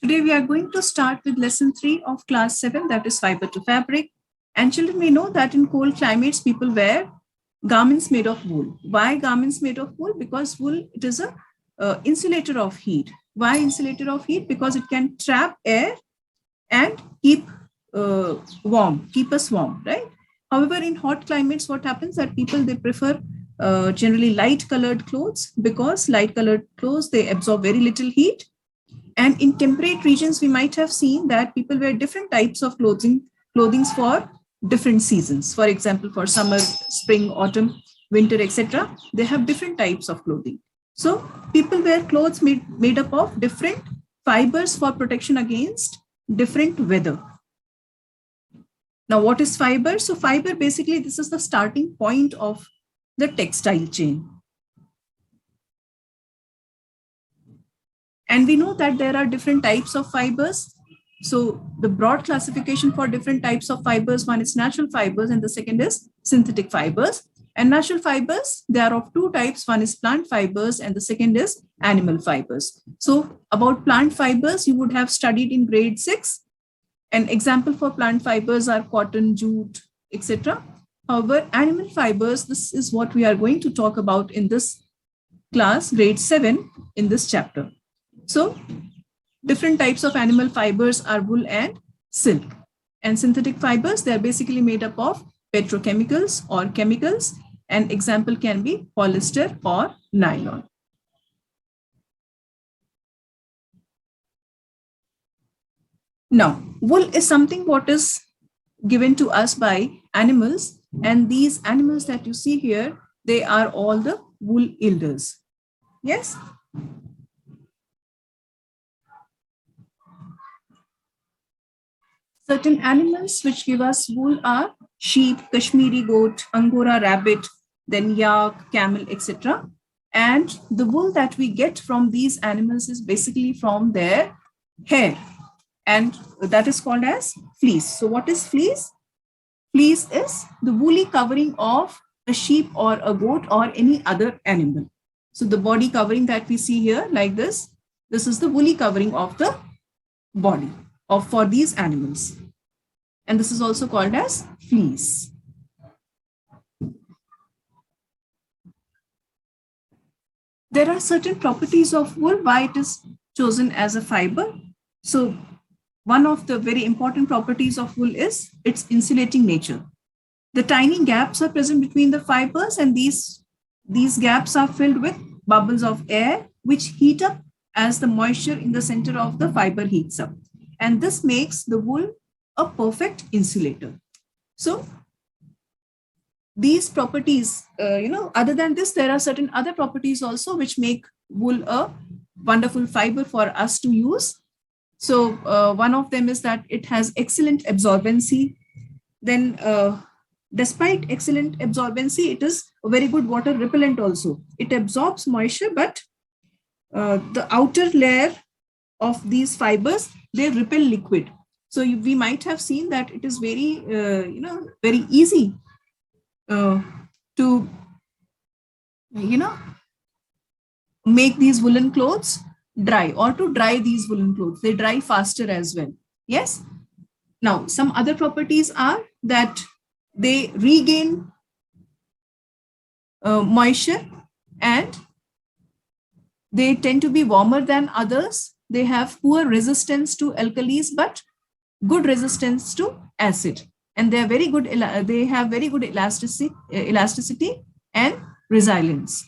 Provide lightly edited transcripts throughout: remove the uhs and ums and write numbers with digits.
Today we are going to start with lesson 3 of class 7, that is fiber to fabric. And children, we know that in cold climates people wear garments made of wool. Why garments made of wool? Because wool, it is a insulator of heat. Why insulator of heat? Because it can trap air and keep warm, keep us warm, right? However, in hot climates, what happens that people, they prefer generally light colored clothes, because light colored clothes, they absorb very little heat. And in temperate regions, we might have seen that people wear different types of clothings for different seasons. For example, for summer, spring, autumn, winter, etc., they have different types of clothing. So people wear clothes made up of different fibers for protection against different weather. Now, what is fiber? So fiber, basically, this is the starting point of the textile chain. And we know that there are different types of fibers. So the broad classification for different types of fibers, one is natural fibers and the second is synthetic fibers. And natural fibers, they are of two types. One is plant fibers and the second is animal fibers. So about plant fibers, you would have studied in grade 6. An example for plant fibers are cotton, jute, etc. However, animal fibers, this is what we are going to talk about in this class, grade 7, in this chapter. So different types of animal fibers are wool and silk. And synthetic fibers, they are basically made up of petrochemicals or chemicals. An example can be polyester or nylon. Now, wool is something what is given to us by animals. And these animals that you see here, they are all the wool yielders. Yes? Certain animals which give us wool are sheep, Kashmiri goat, Angora rabbit, then yak, camel, etc. And the wool that we get from these animals is basically from their hair. And that is called as fleece. So what is fleece? Fleece is the woolly covering of a sheep or a goat or any other animal. So the body covering that we see here like this is the woolly covering of the body for these animals. And this is also called as fleece. There are certain properties of wool, why it is chosen as a fiber. So one of the very important properties of wool is its insulating nature. The tiny gaps are present between the fibers, and these gaps are filled with bubbles of air which heat up as the moisture in the center of the fiber heats up. And this makes the wool a perfect insulator. So these properties, other than this, there are certain other properties also which make wool a wonderful fiber for us to use. So one of them is that it has excellent absorbency. Then despite excellent absorbency, it is a very good water repellent also. It absorbs moisture, but the outer layer of these fibers, they repel liquid. So we might have seen that it is very, very easy to, make these woolen clothes dry, or to dry these woolen clothes. They dry faster as well. Yes. Now, some other properties are that they regain moisture, and they tend to be warmer than others. They have poor resistance to alkalis, but good resistance to acid. And they are very good. They have very good elasticity and resilience.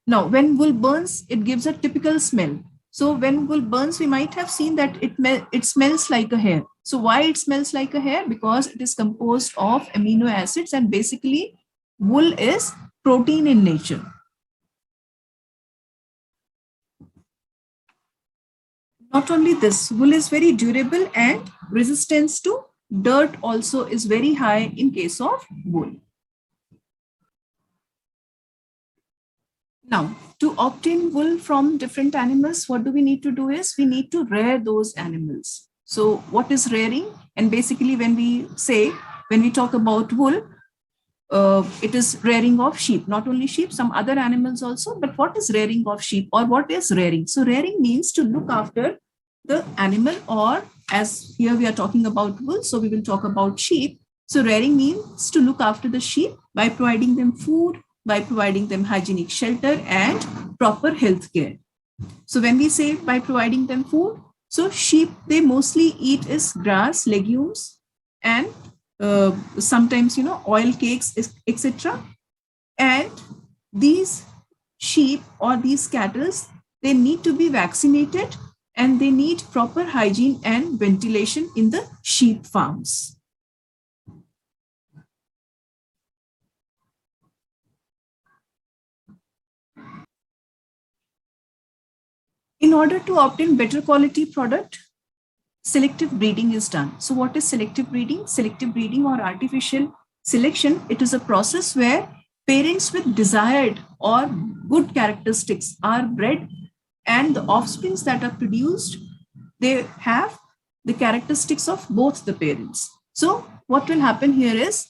Now, when wool burns, it gives a typical smell. So when wool burns, we might have seen that it smells like a hair. So why it smells like a hair? Because it is composed of amino acids, and basically wool is protein in nature. Not only this, wool is very durable, and resistance to dirt also is very high in case of wool. Now, to obtain wool from different animals, what do we need to do is we need to rear those animals. So what is rearing? And basically when we talk about wool, it is rearing of sheep, not only sheep, some other animals also. But what is rearing of sheep, or what is rearing? So rearing means to look after the animal, or as here we are talking about wool, so we will talk about sheep. So rearing means to look after the sheep by providing them food, by providing them hygienic shelter and proper health care. So when we say by providing them food, so sheep, they mostly eat is grass, legumes, and sometimes, oil cakes, etc. And these sheep or these cattle, they need to be vaccinated and they need proper hygiene and ventilation in the sheep farms. In order to obtain better quality product, selective breeding is done. So what is selective breeding? Selective breeding or artificial selection, it is a process where parents with desired or good characteristics are bred, and the offsprings that are produced, they have the characteristics of both the parents. So what will happen here is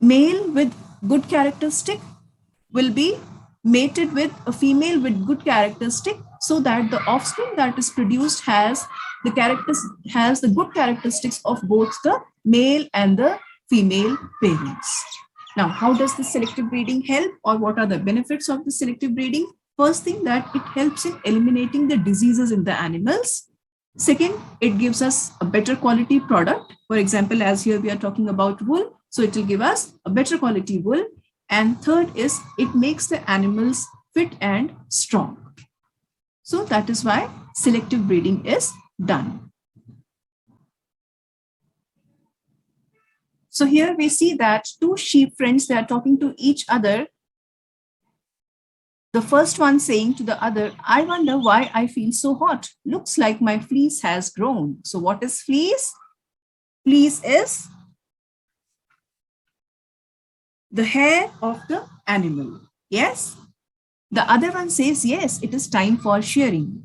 male with good characteristic will be mated with a female with good characteristic, so that the offspring that is produced has the good characteristics of both the male and the female parents. Now, how does the selective breeding help, or what are the benefits of the selective breeding? First thing, that it helps in eliminating the diseases in the animals. Second, it gives us a better quality product. For example, as here we are talking about wool, so it will give us a better quality wool. And third is it makes the animals fit and strong. So that is why selective breeding is done. So here we see that two sheep friends, they are talking to each other. The first one saying to the other, I wonder why I feel so hot. Looks like my fleece has grown. So what is fleece? Fleece is the hair of the animal. Yes. The other one says, yes, it is time for shearing.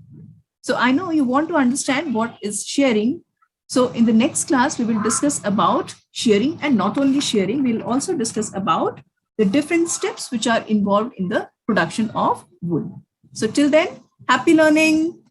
So I know you want to understand what is shearing. So in the next class, we will discuss about shearing, and not only shearing, we'll also discuss about the different steps which are involved in the production of wool. So till then, happy learning.